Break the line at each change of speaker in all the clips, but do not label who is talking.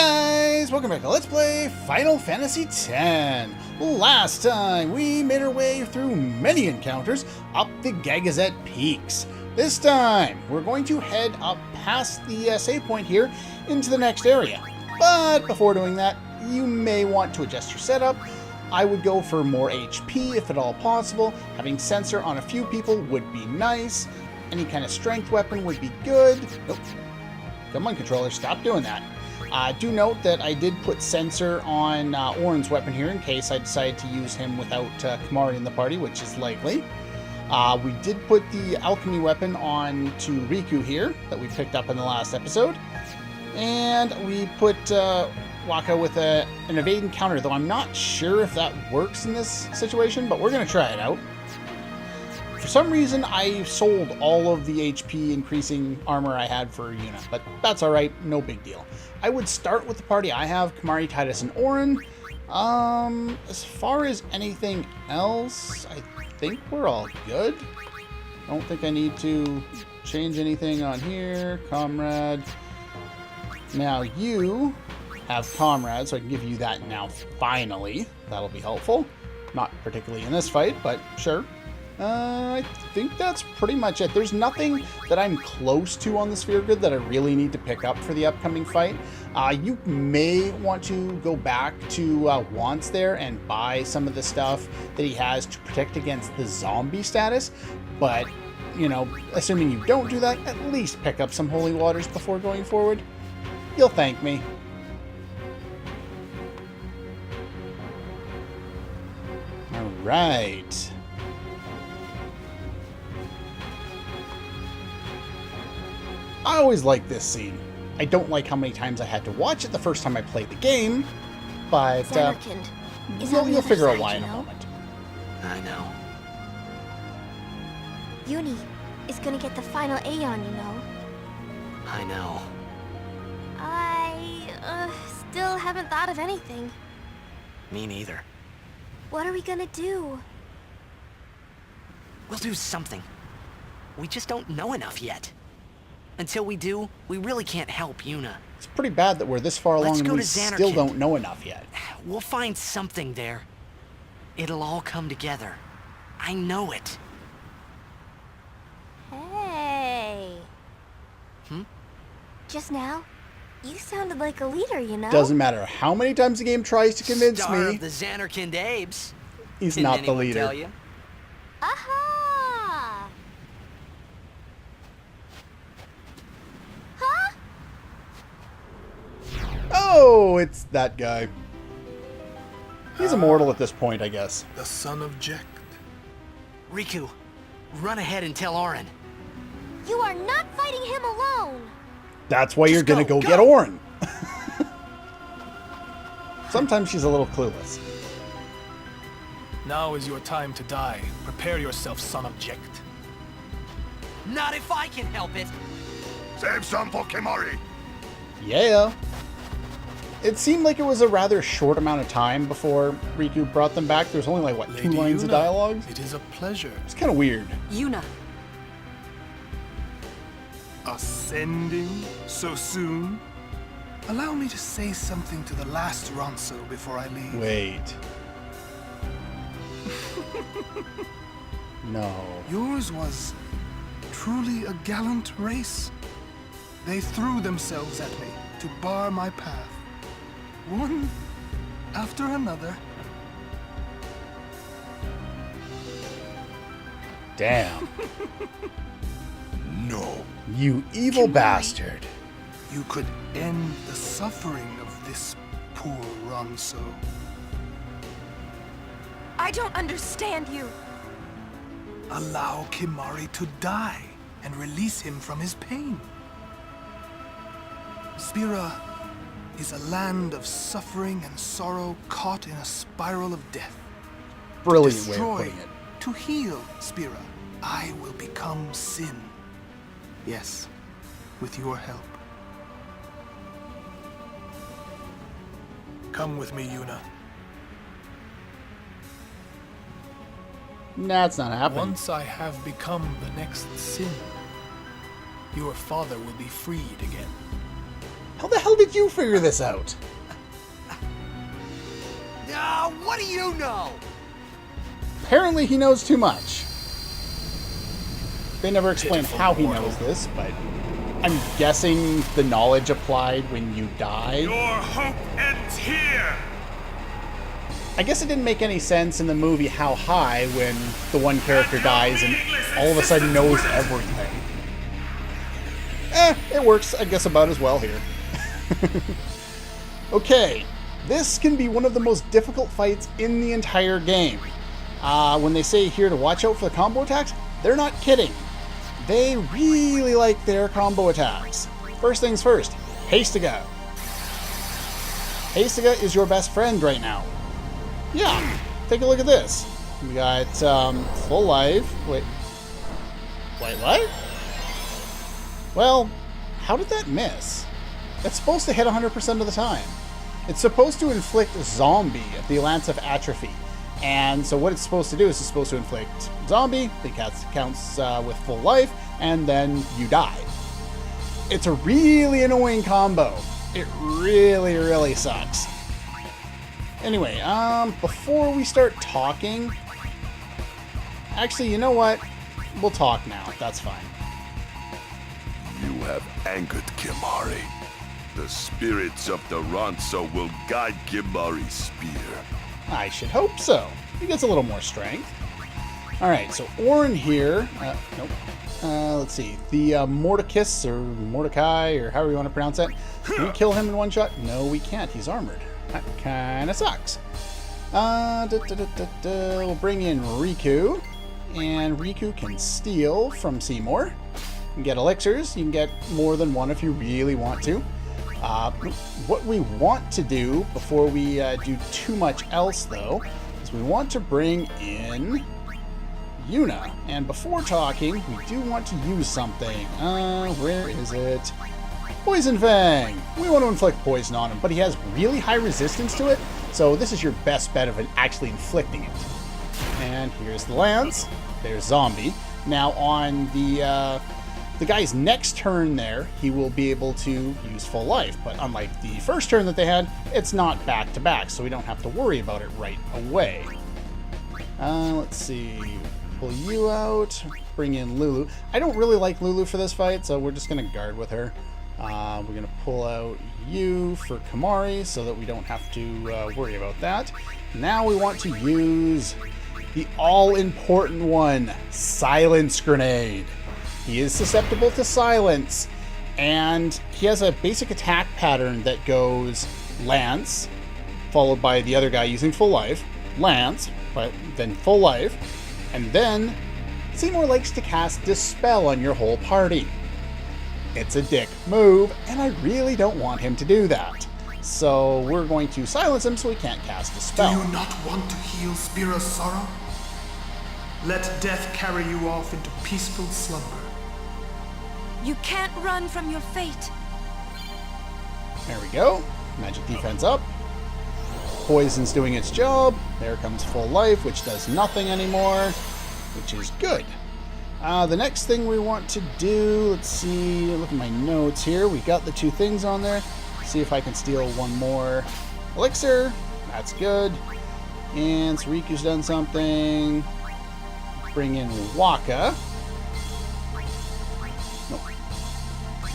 guys, welcome back to Let's Play Final Fantasy X. Last time we made our way through many encounters up the Gagazet Peaks. This time we're going to head up past the save point here into the next area. But before doing that, you may want to adjust your setup. I would go for more HP if at all possible. Having sensor on a few people would be nice. Any kind of strength weapon would be good. Nope. Come on, controller, stop doing that. Do note that I did put sensor on Oren's weapon here in case I decide to use him without Kimahri in the party, which is likely. We did put the alchemy weapon on to Riku here that we picked up in the last episode. And we put Waka with an evade encounter, though I'm not sure if that works in this situation, but we're going to try it out. For some reason, I sold all of the HP increasing armor I had for Yuna, but that's alright, no big deal. I would start with the party I have, Kimahri, Titus, and Oren. As far as anything else, I think we're all good. I don't think I need to change anything on here. Comrade. Now you have Comrade, so I can give you that now finally. That'll be helpful. Not particularly in this fight, but sure. I think that's pretty much it. There's nothing that I'm close to on the sphere grid that I really need to pick up for the upcoming fight. You may want to go back to Want's there and buy some of the stuff that he has to protect against the zombie status. But, you know, assuming you don't do that, at least pick up some holy waters before going forward. You'll thank me. All right. I always like this scene. I don't like how many times I had to watch it the first time I played the game, but you'll figure out why in a moment.
I know.
Yuna is gonna get the final Aeon, you know.
I know.
I still haven't thought of anything.
Me neither.
What are we gonna do?
We'll do something. We just don't know enough yet. Until we do, we really can't help Yuna.
It's pretty bad that we're this far along and we still don't know enough yet.
We'll find something there. It'll all come together. I know it.
Hey. Just now, you sounded like a leader, you know?
Doesn't matter how many times the game tries to convince
Star
me.
Of the Xanarkand Abes.
He's
Didn't
not the leader.
Tell you?
Aha! Huh?
Oh, it's that guy. He's immortal at this point, I guess.
The son of Jekt.
Riku, run ahead and tell Oren.
You are not fighting him alone!
That's why you're gonna go get Oren. Sometimes she's a little clueless.
Now is your time to die. Prepare yourself, son of Jekt.
Not if I can help it.
Save some for Kimahri.
Yeah. It seemed like it was a rather short amount of time before Riku brought them back. There's only like, what,
Lady
2 lines of
Yuna,
dialogue?
It is a pleasure.
It's kind of weird.
Yuna.
Ascending so soon? Allow me to say something to the last Ronso before I leave.
Wait. No.
Yours was truly a gallant race. They threw themselves at me to bar my path. One after another.
Damn.
No.
You evil bastard.
You could end the suffering of this poor Ronso.
I don't understand you.
Allow Kimahri to die and release him from his pain. Spira is a land of suffering and sorrow caught in a spiral of death.
Brilliant way of
Destroy,
putting it.
to heal Spira, I will become sin. Yes, with your help. Come with me, Yuna.
Nah, it's not happening.
Once I have become the next sin, your father will be freed again.
How the hell did you figure this out?
What do you know?
Apparently he knows too much. They never explain how he knows this, but I'm guessing the knowledge applied when you die.
Your hope ends here!
I guess it didn't make any sense in the movie How High when the one character dies and all of a sudden knows everything. It works, I guess, about as well here. Okay, this can be one of the most difficult fights in the entire game. When they say here to watch out for the combo attacks, they're not kidding. They really like their combo attacks. First things first, Hastiga. Hastiga is your best friend right now. Yeah, take a look at this. We got full life. Wait, what? Well, how did that miss? It's supposed to hit 100% of the time. It's supposed to inflict zombie at the Lance of Atrophy. And so what it's supposed to do is it's supposed to inflict zombie, the counts with full life, and then you die. It's a really annoying combo. It really, really sucks. Anyway, before we start talking... Actually, you know what? We'll talk now. That's fine.
You have angered Kimahri. The spirits of the Ronso will guide Kimahri's spear.
I should hope so. He gets a little more strength. Alright, so Oren here... nope. Let's see. The Mordecai, or Mordecai, or however you want to pronounce it. Can we kill him in one shot? No, we can't. He's armored. That kind of sucks. We'll bring in Riku. And Riku can steal from Seymour. You can get elixirs. You can get more than one if you really want to. What we want to do before we do too much else, though, is we want to bring in Yuna. And before talking, we do want to use something. Where is it? Poison Fang! We want to inflict poison on him, but he has really high resistance to it, so this is your best bet of it actually inflicting it. And here's the lance. There's zombie. Now on the guy's next turn there, he will be able to use full life, but unlike the first turn that they had, it's not back to back, so we don't have to worry about it right away. Let's see. Pull you out. Bring in Lulu. I don't really like Lulu for this fight, so we're just going to guard with her. We're going to pull out you for Kimahri so that we don't have to worry about that. Now we want to use the all-important one, Silence Grenade. He is susceptible to silence, and he has a basic attack pattern that goes Lance, followed by the other guy using full life, Lance, but then full life, and then Seymour likes to cast Dispel on your whole party. It's a dick move, and I really don't want him to do that. So we're going to silence him so he can't cast Dispel.
Do you not want to heal Spira's sorrow? Let death carry you off into peaceful slumber.
You can't run from your fate.
There we go. Magic defense up. Poison's doing its job. There comes full life, which does nothing anymore, which is good. The next thing we want to do, let's see, look at my notes here. We got the two things on there. See if I can steal one more elixir. That's good. And Riku's done something. Bring in Waka. Nope.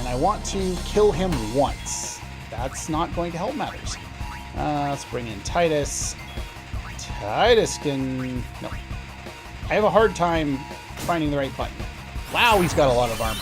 And I want to kill him once. That's not going to help matters. Let's bring in Titus. Titus can... No. I have a hard time finding the right button. Wow, he's got a lot of armor.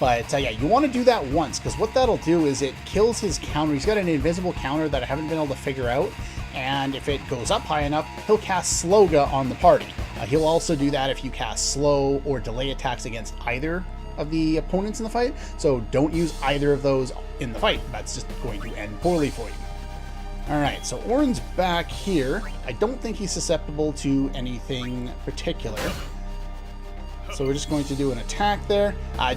But yeah, you want to do that once, because what that'll do is it kills his counter. He's got an invisible counter that I haven't been able to figure out. And if it goes up high enough, he'll cast Sloga on the party. He'll also do that if you cast slow or delay attacks against either of the opponents in the fight. So don't use either of those in the fight. That's just going to end poorly for you. Alright, so Oren's back here. I don't think he's susceptible to anything particular. So we're just going to do an attack there. I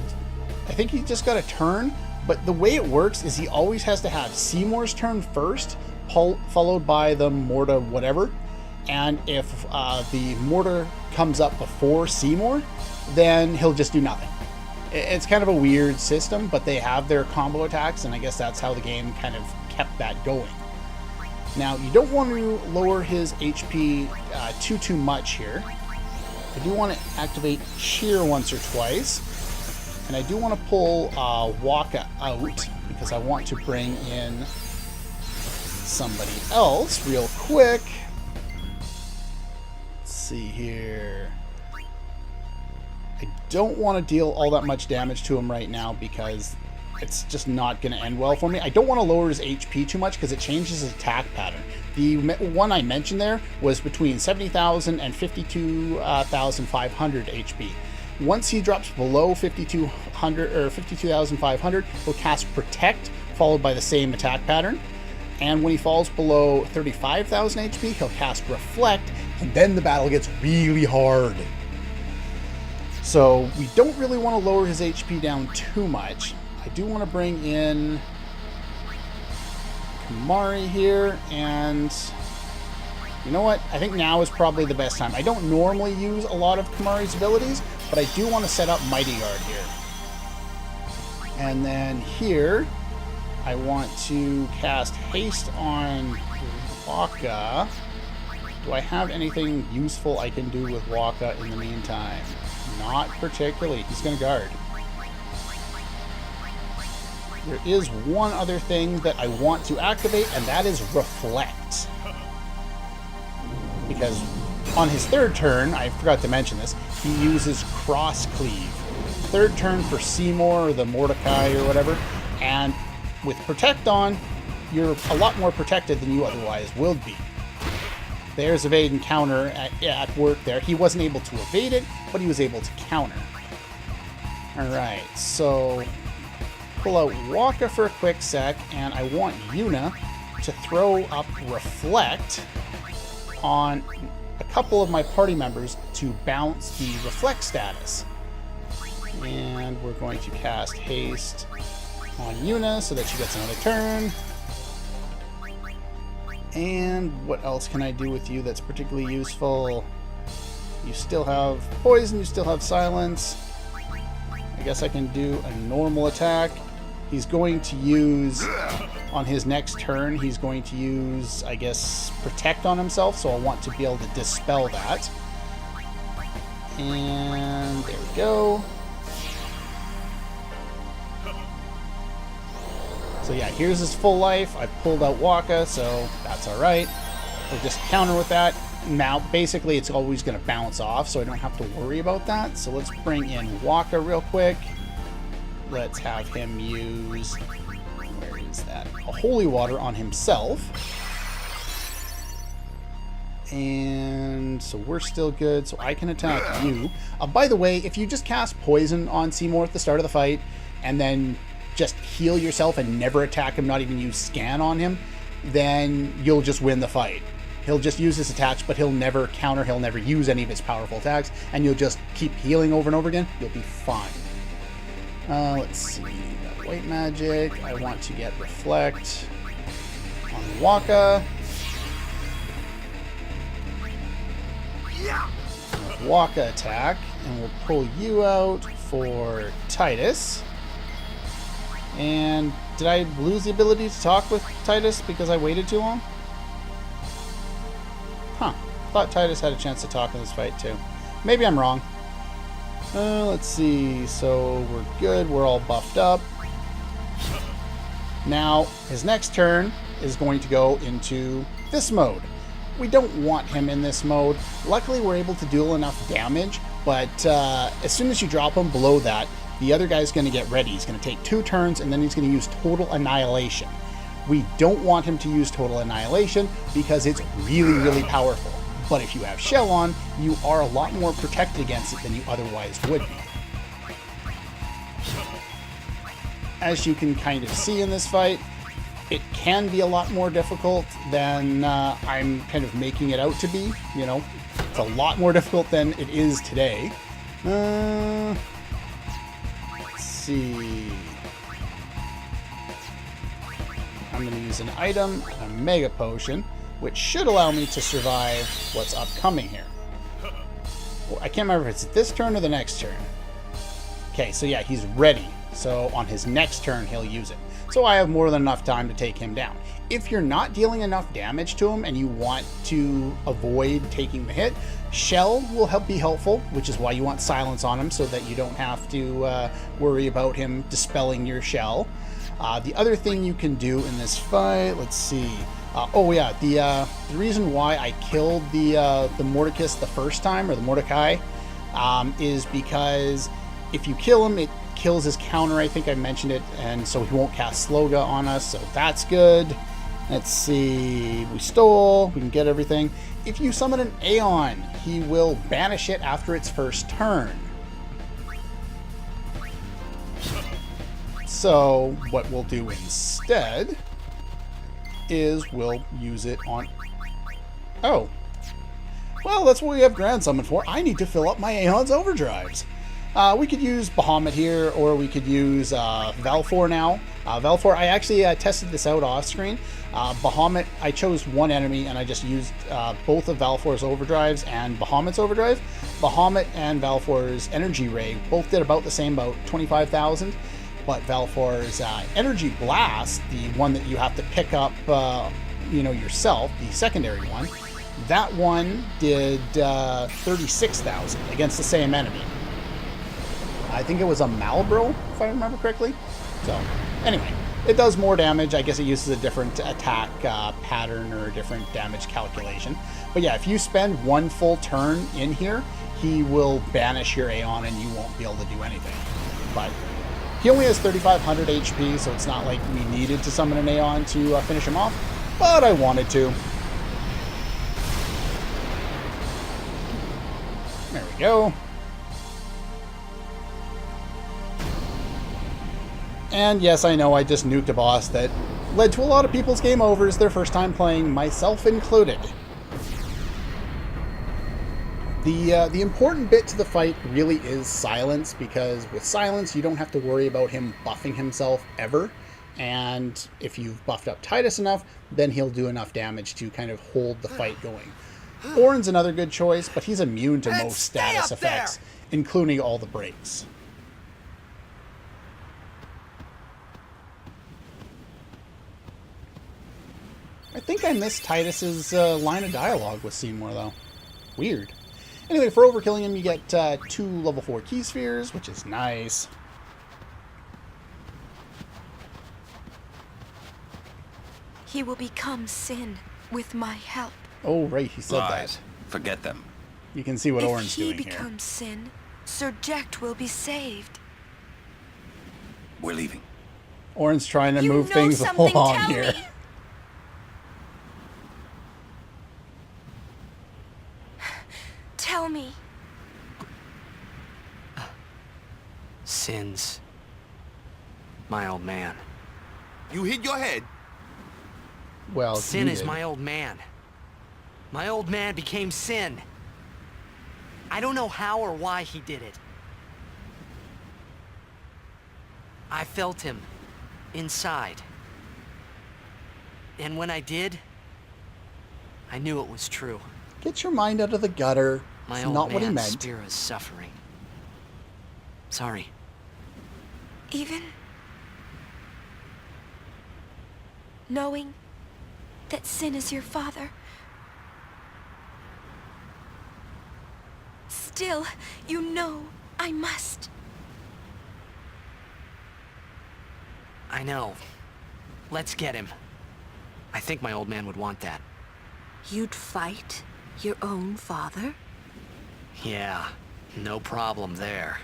think he just got a turn, but the way it works is he always has to have Seymour's turn first, followed by the Morta whatever. And if the Mortar comes up before Seymour, then he'll just do nothing. It's kind of a weird system, but they have their combo attacks, and I guess that's how the game kind of kept that going. Now, you don't want to lower his HP too much here. I do want to activate Cheer once or twice, and I do want to pull Waka out, because I want to bring in somebody else real quick. Let's see here. I don't want to deal all that much damage to him right now because it's just not going to end well for me. I don't want to lower his HP too much because it changes his attack pattern. The one I mentioned there was between 70,000 and 52,500 HP. Once he drops below 5,200 or 52,500, he'll cast Protect, followed by the same attack pattern. And when he falls below 35,000 HP, he'll cast Reflect, and then the battle gets really hard. So we don't really want to lower his HP down too much. I do want to bring in Kimahri here, and you know what? I think now is probably the best time. I don't normally use a lot of Kimahri's abilities, but I do want to set up Mighty Guard here. And then here, I want to cast Haste on Waka. Do I have anything useful I can do with Waka in the meantime? Not particularly. He's going to guard. There is one other thing that I want to activate, and that is Reflect. Because on his third turn, I forgot to mention this, he uses Cross Cleave. Third turn for Seymour or the Mordecai or whatever, and with Protect on, you're a lot more protected than you otherwise would be. There's evade and counter at work there. He wasn't able to evade it, but he was able to counter. Alright, so pull out Waka for a quick sec, and I want Yuna to throw up Reflect on a couple of my party members to bounce the Reflect status. And we're going to cast Haste on Yuna so that she gets another turn. And what else can I do with you that's particularly useful? You still have poison, you still have silence. I guess I can do a normal attack. He's going to use, on his next turn, he's going to use, I guess, Protect on himself, so I want to be able to dispel that. And there we go. So yeah, here's his full life. I pulled out Waka, so that's alright. We'll just counter with that. Now, basically, it's always going to bounce off, so I don't have to worry about that. So let's bring in Waka real quick. Let's have him use, where is that? A Holy Water on himself. And so we're still good, so I can attack you. By the way, if you just cast Poison on Seymour at the start of the fight, and then just heal yourself and never attack him, not even use Scan on him, then you'll just win the fight. He'll just use his attacks, but he'll never counter, he'll never use any of his powerful attacks, and you'll just keep healing over and over again. You'll be fine. Let's see. Got White Magic. I want to get Reflect on Waka. Waka attack, and we'll pull you out for Titus. And did I lose the ability to talk with Titus because I waited too long? Huh. Thought Titus had a chance to talk in this fight too. Maybe I'm wrong. Let's see. So we're good. We're all buffed up. Now, his next turn is going to go into this mode. We don't want him in this mode. Luckily, we're able to deal enough damage, but as soon as you drop him below that, the other guy's going to get ready. He's going to take 2 turns, and then he's going to use Total Annihilation. We don't want him to use Total Annihilation because it's really, really powerful. But if you have Shell on, you are a lot more protected against it than you otherwise would be. As you can kind of see in this fight, it can be a lot more difficult than I'm kind of making it out to be. You know, it's a lot more difficult than it is today. Let's see. I'm going to use an item, a Mega Potion, which should allow me to survive what's upcoming here. Well, I can't remember if it's this turn or the next turn. Okay, so yeah, he's ready. So on his next turn, he'll use it. So I have more than enough time to take him down. If you're not dealing enough damage to him and you want to avoid taking the hit, Shell will be helpful, which is why you want silence on him so that you don't have to worry about him dispelling your shell. The other thing you can do in this fight, let's see. Oh yeah, the reason why I killed the Mordecai the first time, or the Mordecai, is because if you kill him, it kills his counter. I think I mentioned it, and so he won't cast Sloga on us, so that's good. Let's see, we stole, we can get everything. If you summon an Aeon, he will banish it after its first turn. So what we'll do instead is we'll use it on... Oh. Well, that's what we have Grand Summon for. I need to fill up my Aeon's overdrives. We could use Bahamut here, or we could use Valfor now. Valfor, I actually tested this out off screen. Bahamut, I chose one enemy and I just used both of Valfor's overdrives and Bahamut's overdrive. Bahamut and Valfor's Energy Ray both did about the same, about 25,000. But Valfor's Energy Blast, the one that you have to pick up, yourself, the secondary one, that one did 36,000 against the same enemy. I think it was a Malbro, if I remember correctly. So, anyway, it does more damage. I guess it uses a different attack pattern or a different damage calculation. But yeah, if you spend one full turn in here, he will banish your Aeon and you won't be able to do anything. But he only has 3,500 HP, so it's not like we needed to summon an Aeon to finish him off. But I wanted to. There we go. And yes, I know I just nuked a boss that led to a lot of people's game overs their first time playing, myself included. The important bit to the fight really is silence, because with silence you don't have to worry about him buffing himself ever. And if you've buffed up Titus enough, then he'll do enough damage to kind of hold the fight going. Oren's another good choice, but he's immune to most status effects, including all the breaks. I think I missed Titus's line of dialogue with Seymour, though. Weird. Anyway, for overkilling him, you get 2 level 4 key spheres, which is nice.
He will become sin with my help.
Oh, right, he said
Lies.
that.
Forget them.
You can see what Oren's
If he
doing here.
becomes sin, Sir Jack will be saved.
We're leaving.
Oren's trying to
You
move
know
things
something,
along
tell
here.
me. Tell me.
Sin's my old man.
You hit your head.
Well,
Sin
you
is
did.
my old man. My old man became Sin. I don't know how or why he did it. I felt him inside. And when I did, I knew it was true.
Get your mind out of the gutter.
My
It's
old
not what he
man's
meant.
spirit is suffering. Sorry.
Even knowing that Sin is your father, still, you know I must.
I know. Let's get him. I think my old man would want that.
You'd fight your own father?
Yeah, no problem there.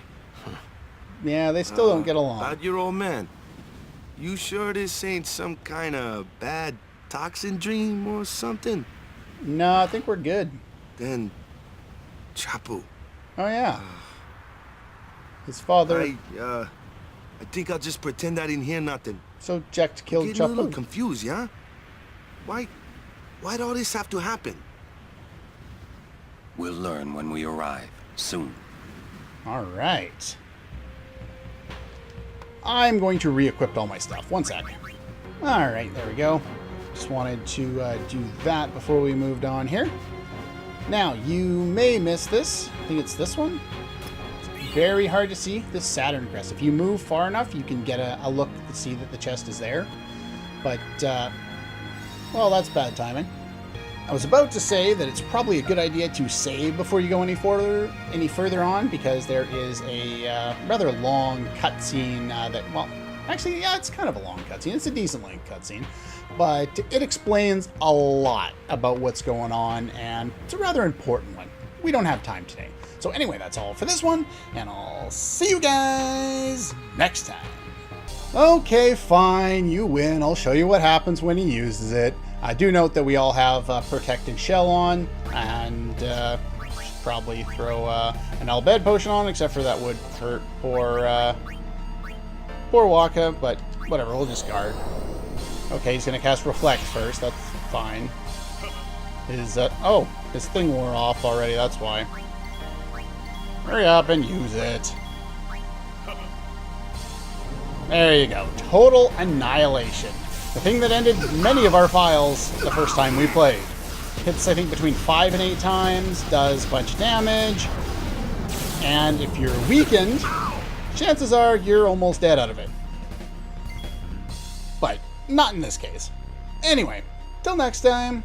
Yeah, they still don't get along.
About your old man. You sure this ain't some kind of bad toxin dream or something?
No, I think we're good.
Then, Chapu.
Oh, yeah. His father...
I think I'll just pretend I didn't hear nothing.
So Jack killed
Getting a little
Chapu.
confused, yeah? Why'd all this have to happen?
We'll learn when we arrive. Soon.
All right. I'm going to re-equip all my stuff. One sec. All right, there we go. Just wanted to do that before we moved on here. Now, you may miss this. I think it's this one. very hard to see the Saturn crest. If you move far enough, you can get a look to see that the chest is there. But, well, that's bad timing. I was about to say that it's probably a good idea to save before you go any further on, because there is a rather long cutscene that, well, actually, yeah, it's kind of a long cutscene. It's a decent length cutscene, but it explains a lot about what's going on, and it's a rather important one. We don't have time today. So anyway, that's all for this one, and I'll see you guys next time. Okay, fine, you win. I'll show you what happens when he uses it. I do note that we all have Protected Shell on, and should probably throw an Albed potion on, except for that would hurt poor Waka, but whatever, we'll just guard. Okay, he's going to cast Reflect first, that's fine. His thing wore off already, that's why. Hurry up and use it. There you go, Total Annihilation. The thing that ended many of our files the first time we played. Hits, I think, between 5 and 8 times, does a bunch of damage, and if you're weakened, chances are you're almost dead out of it. But not in this case. Anyway, till next time.